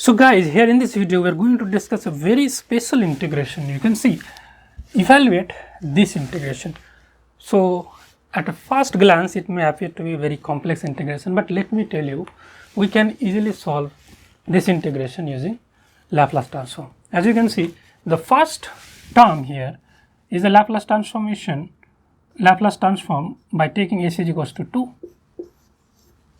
So guys, here in this video we are going to discuss a very special integration. You can see, evaluate this integration. So at a first glance it may appear to be a very complex integration, but let me tell you, we can easily solve this integration using Laplace transform. As you can see, the first term here is the Laplace transform by taking s is equals to 2,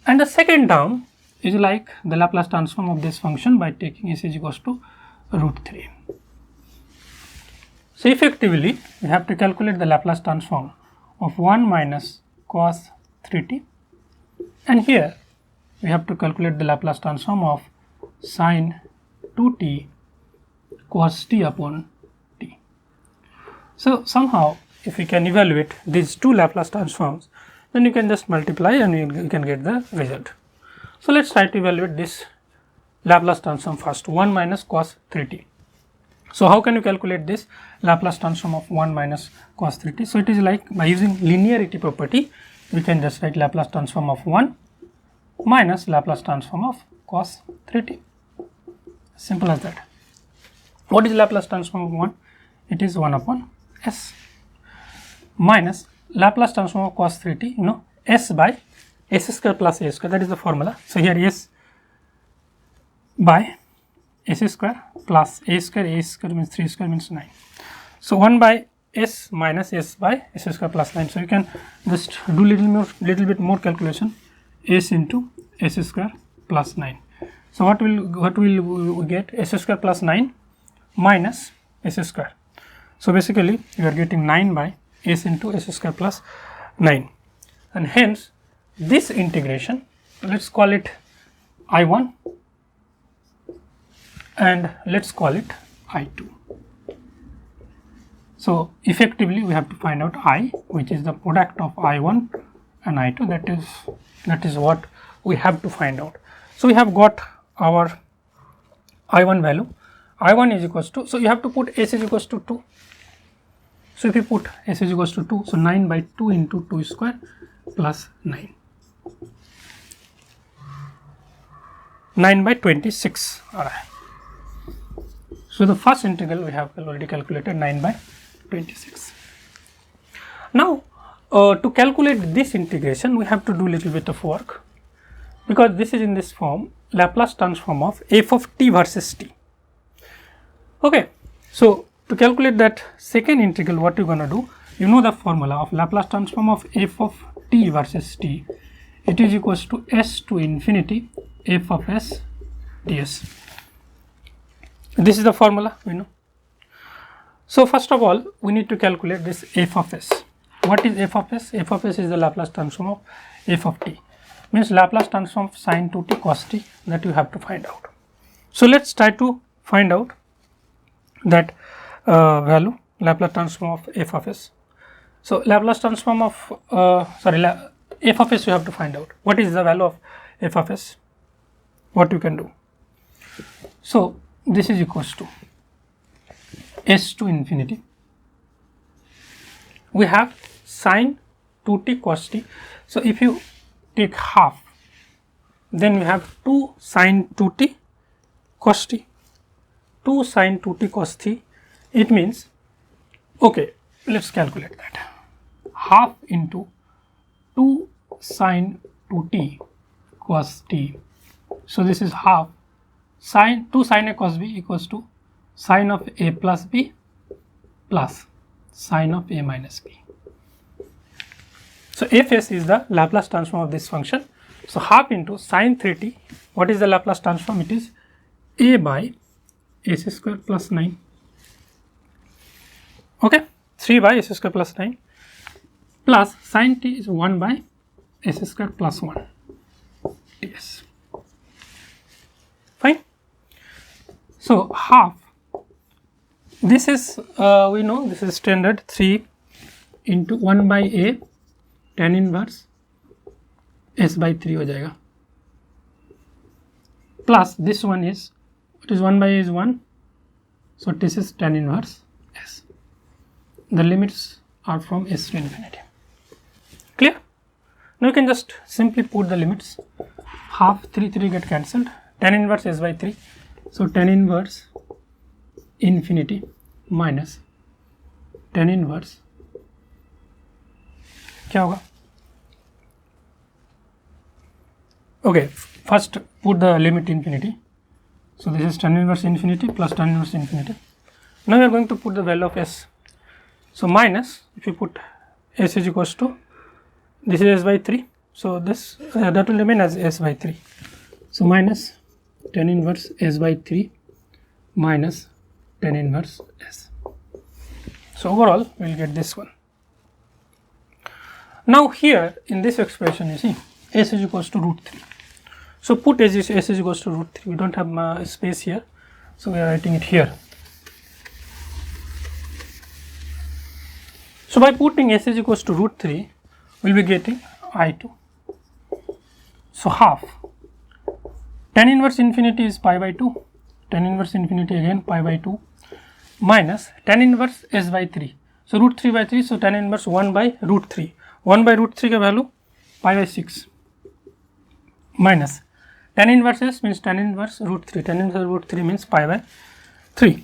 and the second term is like the Laplace transform of this function by taking s is equals to root 3. So effectively we have to calculate the Laplace transform of 1 minus cos 3t, and here we have to calculate the Laplace transform of sin 2t cos t upon t. So somehow if we can evaluate these two Laplace transforms, then you can just multiply and you can get the result. So let's try to evaluate this Laplace transform first, 1 minus cos 3t. So how can you calculate this Laplace transform of 1 minus cos 3t? So it is like by using linearity property, we can just write Laplace transform of 1 minus Laplace transform of cos 3t. Simple as that. What is Laplace transform of 1? It is 1 upon s minus Laplace transform of cos 3t, s by s square plus a square, that is the formula. So here s by s square plus a square means 3 square means 9. So 1 by s minus s by s square plus 9. So you can just do little bit more calculation, s into s square plus 9. So what will we get? S square plus 9 minus s square. So basically you are getting 9 by s into s square plus 9, and hence this integration, let's call it I1 and let's call it I2. So effectively we have to find out I, which is the product of I1 and I2. That is what we have to find out. So we have got our I1 value. I1 is equals to, so you have to put s is equals to 2. So if you put s is equals to 2, so 9 by 2 into 2 square plus 9. 9 by 26. Alright. So the first integral we have already calculated, 9 by 26. Now to calculate this integration we have to do little bit of work, because this is in this form, Laplace transform of f of t versus t. Okay, so to calculate that second integral, what you are going to do, you know the formula of Laplace transform of f of t versus t. It is equals to s to infinity f of s ds. This is the formula we know. So first of all we need to calculate this f of s. What is f of s? F of s is the Laplace transform of f of t, means Laplace transform of sin 2t cos t, that you have to find out. So let's try to find out that value, Laplace transform of f of s. So Laplace transform of f of s you have to find out. What is the value of f of s? What you can do? So this is equals to s to infinity. We have sin 2t cos t. So if you take half, then we have 2 sin 2t cos t. 2 sin 2t cos t. It means, okay, let's calculate that. Half into 2 sin 2t cos t. So this is half sin 2 sin a cos b equals to sin of a plus b plus sin of a minus b. So fs is the Laplace transform of this function. So half into sin 3t, what is the Laplace transform? It is a by s square plus 9. Okay, 3 by s square plus 9 plus sin t is 1 by s square plus 1 ds. Fine. So half, this is we know this is standard, 3 into 1 by a tan inverse s by 3 हो जाएगा, plus this one is, what is 1 by a is 1, so this is tan inverse s. The limits are from s to infinity. Clear? Now you can just simply put the limits. Half 3 get cancelled, tan inverse s by 3, So tan inverse infinity minus tan inverse क्या होगा? Okay, first put the limit infinity. So this is tan inverse infinity plus tan inverse infinity. Now we are going to put the value of s. So minus, if you put s is equals to, this is s by 3. So this that will remain as s by 3. So minus tan inverse s by 3 minus tan inverse s. So overall we will get this one. Now here in this expression you see s is equals to root 3. So put s is equals to root 3. We don't have space here, so we are writing it here. So by putting s is equals to root 3, we will be getting I2. So half. Tan inverse infinity is pi by 2. Tan inverse infinity again pi by 2 minus tan inverse s by 3. So root 3 by 3. So tan inverse 1 by root 3. 1 by root 3 का value pi by 6 minus tan inverse s means tan inverse root 3. Tan inverse root 3 means pi by 3.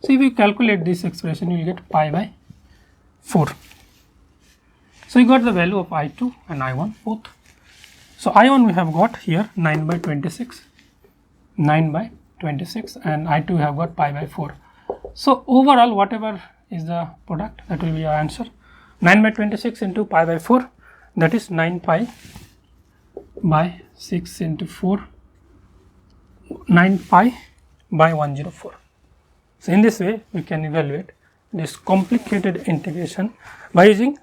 So if you calculate this expression, you will get pi by 4. So you got the value of I2 and I1 both. So I1 we have got here 9 by 26, 9 by 26, and I2 we have got pi by 4. So overall whatever is the product, that will be your answer. 9 by 26 into pi by 4, that is 9 pi by 6 into 4, 9 pi by 104. So in this way we can evaluate this complicated integration by using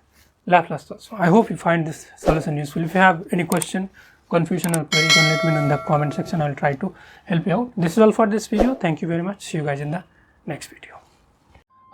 Laplace transform. I hope you find this solution useful. If you have any question, confusion or query, you can let me know in the comment section. I will try to help you out. This is all for this video. Thank you very much. See you guys in the next video.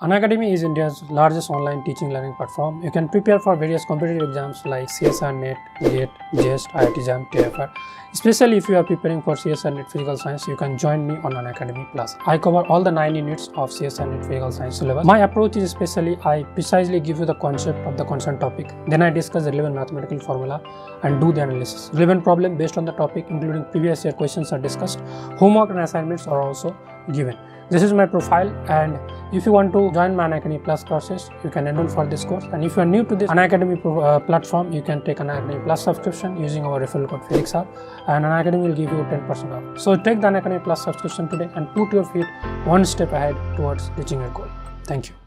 Unacademy is India's largest online teaching learning platform. You can prepare for various competitive exams like CSIR-NET, GATE, JEST, IIT JAM, TIFR. Especially if you are preparing for CSIR-NET Physical Science, you can join me on Unacademy Plus. I cover all the 9 units of CSIR-NET Physical Science syllabus. My approach is especially I precisely give you the concept of the concerned topic. Then I discuss the relevant mathematical formula and do the analysis. Relevant problem based on the topic, including previous year questions, are discussed. Homework and assignments are also given. This is my profile, and if you want to join my Unacademy Plus courses, you can enroll for this course. And if you are new to this Unacademy platform, you can take Unacademy Plus subscription using our referral code PHYSICSHUB, and Unacademy will give you 10% off. So take the Unacademy Plus subscription today and put your feet one step ahead towards reaching your goal. Thank you.